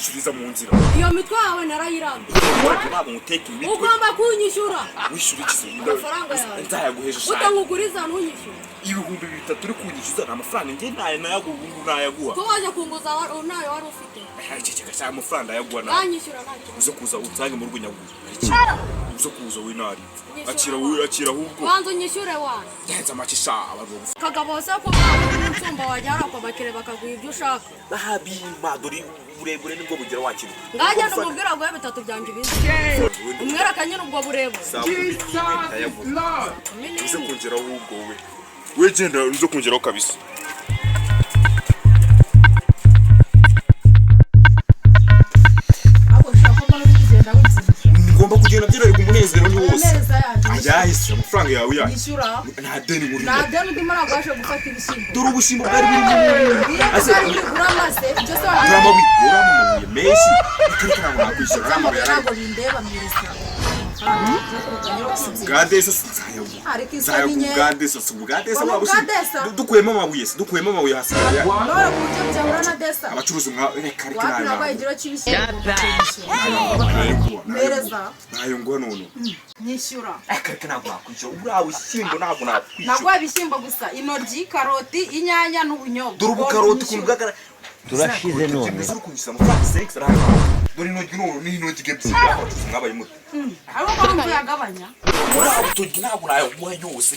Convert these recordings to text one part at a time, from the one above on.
nyishuriza mu nzira iyo mitwe yawe narayiranga ntabwo muteka imitwe ugomba kunyishyura wishyura ikizo amafaranga yawe nzayaguhesha shaka utanguguriza ntunyishyura ibihumbi 3 uri kunyishyuza amafaranga nge nayaguha ko waje kunguza nayo wari ufite ceceka cyane amafaranga yaguha nanyishyura ntacyo uzo kuza utsange mu rugo nyaguha uzo kuza we nari akira ahubwo wanze unyishyure wana yanze amakisha abantu kagabo se ko nsumba wajyara kwa bakire bakaguha ibyo ushaka bahabima dori burebure nibwo bugira wakira ngajya numubwira ngo 3 byanje bizi umwera kanyine ubwo burebo uze kongera ahubwo we genda uze kongeraho kabisa ngomba kugenda byirarika umunezero ni wose ayahise amafaranga yawe ya nta deni muri nta deni ndimo nagwashe gufata ibishyimbo dore ubushyimbo bwari buri ase uramaze ibyo se uramabuye menshi ikareka ntabwo nakwishyura uramabuye ntabwo bindeba mwirisa Gadesa dukuyemo amabuye hasi abacuruzi nayo ngo none nyishyura akareka ntabwo nakwishyura urawe ishyimbo ntabwo nakwishyura nagwa ibishyimbo gusa intoryi karoti inyanya n'ubunyobwa dore ubukaroti kunugagara turashize none dore intoryi none n'intoryi gebye abacuruzi mwabaye muto ahubwo yagabanya uturyi ntabwo nayaguha yose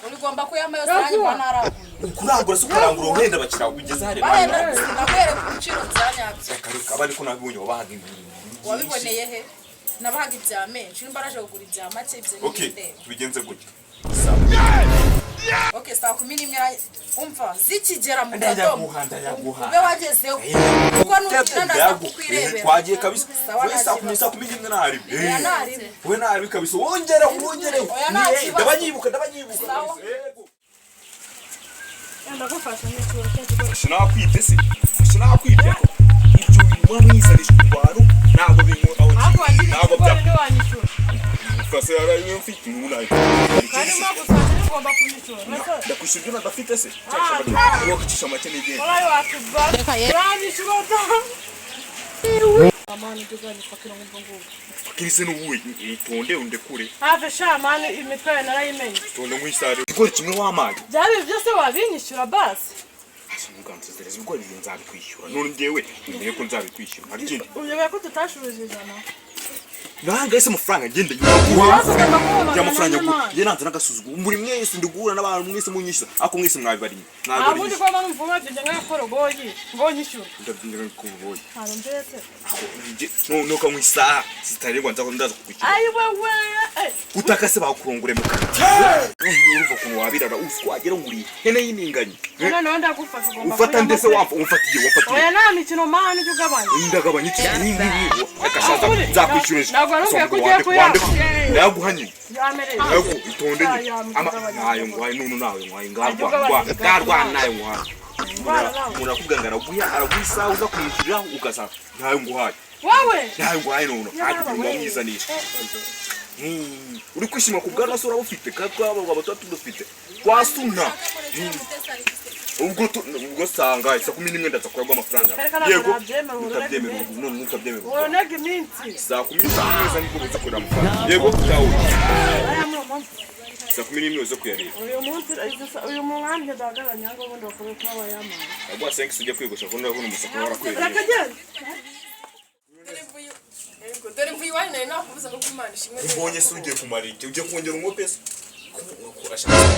urigomba kuyama yose aranyuma naraguye kurangura se ukarangura wenda bakira kugeza hari nakwere ku biciro byanyabyo akareka bari ko nabibonye wabahaga ibintu wabiboneye he nabahaga ibya menshi nimbaraje kugura ibya make ibyo n'ibindi tubigenze gutya okay saa 11 umva zikigera mu gatondo ube wagezeho kuko n'utanda kukwirebera twagiye kabisa we saa 11 nari we nari kabisa wongere ndabanyibuka ndagufasha n'icyo sinakwitese sinakwiteko ibyo wamwizanisha abantu ntabwo binkoraho ntabwo byanyishyura fase yaraye mfite n'unaye kandi magusanga ngomba kunyishyura ndakwishyura ibyo nadafite se cyangwa kucisha make n'igenda wala wakubara reka yanyishyura amani tugani fakira ngo fakirize n'ubuye itonde undekure have shamani imitwe narayimenye tonde nkwisare ikora kimwe w'amazi byari byose wabinyishyura basi muganzezereza ubwo ibintu nzabikwishyura none ngewe ngiye ko nzabikwishyura arikindi uyoboye ko tutashuruje ijana nanga ese amafaranga ngende y'amafaranga nge nanze nagasuzugura muri mwese ndigura n'abantu mwese munyishyura ako mwese mwabibariye abundi ko bana mvuga byo ngakorogoyi ngo nyishyura ndabyinira ko boye harondetse no ko mwisaha zitarengwa nza ndaza kukwishyura ayi wewe utaka se bakurongure mu kanwa uruva ku wabirara uswagera nguri hene yininganye none ndagufasha ugomba ufata ndese umfatiye oya nta mikino mani cyo gabanya ndagabanya iki akashaza zakwishyurisha nagwaruke kujya kuya yaguhanye yamereye yego itonde nayo ngwaye nunu nawe ngwaye ngarwa nayo ngwaye murakugangara aragwisa uza kumwishyurira ukasa nayo ngwaye nayo ngwaye nunu agiye mwizanisha uri kwishima ku bwana sura ufite kakwa abatatu dufite kwasuna ubwo sanga isa 11 ndaza kuragwa amafaranga yego utabyemera none utabyemera onege minsi saa 11 niko buza kurira amafaranga yego tawo saa 11 uzo kuyarira uyu muhanda ndagaranya ngo ubundi bakore kwa bayama agwa 5 ujye kwigosha ko ndabona umusako warakwiriye rakagenda dore mvuye wane nakubuza ko Imana ishimwe ubonye se ugiye kumarike ujye kongera umupesa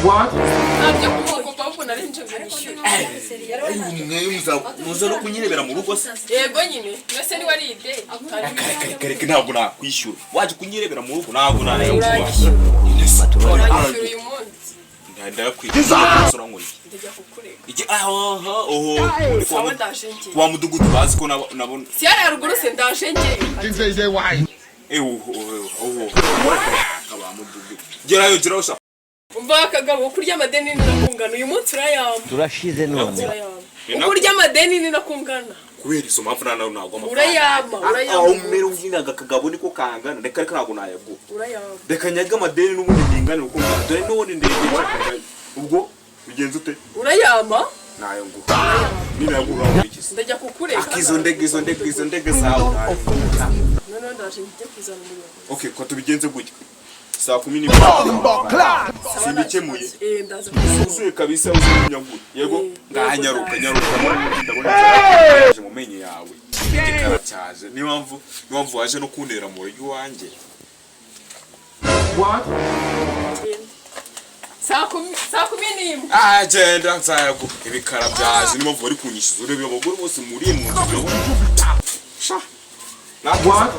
what nabyo kuko papa narinje muza no kunyirebera mu rugo se yego nyine mwese ni waride akareka ntabwo nakwishyura waje kunyirebera mu rugo ntabwo uranyishyura uyu munsi ndakwishyura sura ngori ndajya kukureka iki wa mudugudu bazi ko nabona si yari ruguru se ndashengeye kaba mudugudu gerayo sha umva kagabo kurya amadeni ninakungana uyu munsi urayamba turashize none kurya amadeni ninakungana kubera iso mpamvu nawe ntabwo urayamba aho mbere uvinaga kagabo niko kangana reka ntabwo nayaguha urayamba reka nyaga amadeni n'ubundi ndingana uko dore n'ubundi ndege ubwo bigenze ute urayamba nayo ngo nina yagura iki ndajya kukureka akizo ndege zawe none ndaje njye kuzana umuriro okay ko tubigenze gutya saa 10 simbikemuye ndaza uzuye kabisa uzunyagura yego nganyaruka ndabona mu menye yawe igikara cyaje ni mpamvu waje no kuntera mu rugo wanjye what saa 10 genda nzayagu ibikara byaje ni mpamvu bari kunyishiza urebe abagore bose muri mu nzu sha what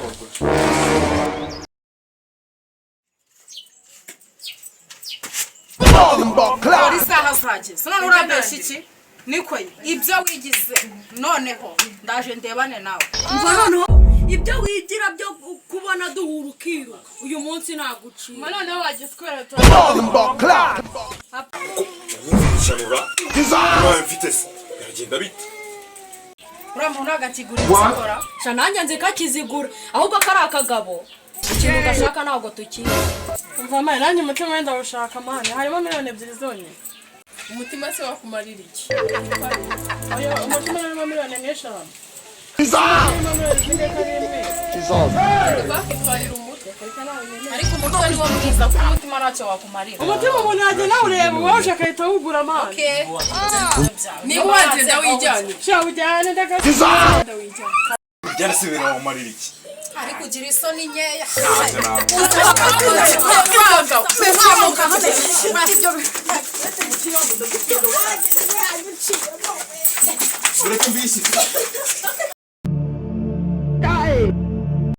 uri saha zaje none urabesha iki niko ibyo wigize noneho ndaje ndebane nawe umva noneho ibyo wigira byo kubona duhura ukiruka uyu munsi naguciye noneho wagiswera tu shanura no mfite yagenda bite uramuntu agatigura ikora nanjye nzi ko akizigura ahubwo ko ari akagabo ikintu gashaka ntabwo tukizi umva mane nanjye umutima wenda ushaka mane harimo miliyoni 2 zonyine umutima se wakumarira iki ayo umutima urimo miliyoni 5 ariko umutwe ni wo mwiza kuko umutima ntacyo wakumarira umutima umuntu yagenda ureba wowe ushaka ahita wugura mane niba wagenda wijyanye sha ujyane ndagasiga byarasubira mu marira iki ari kugira isoni nkeya Ureke mbisi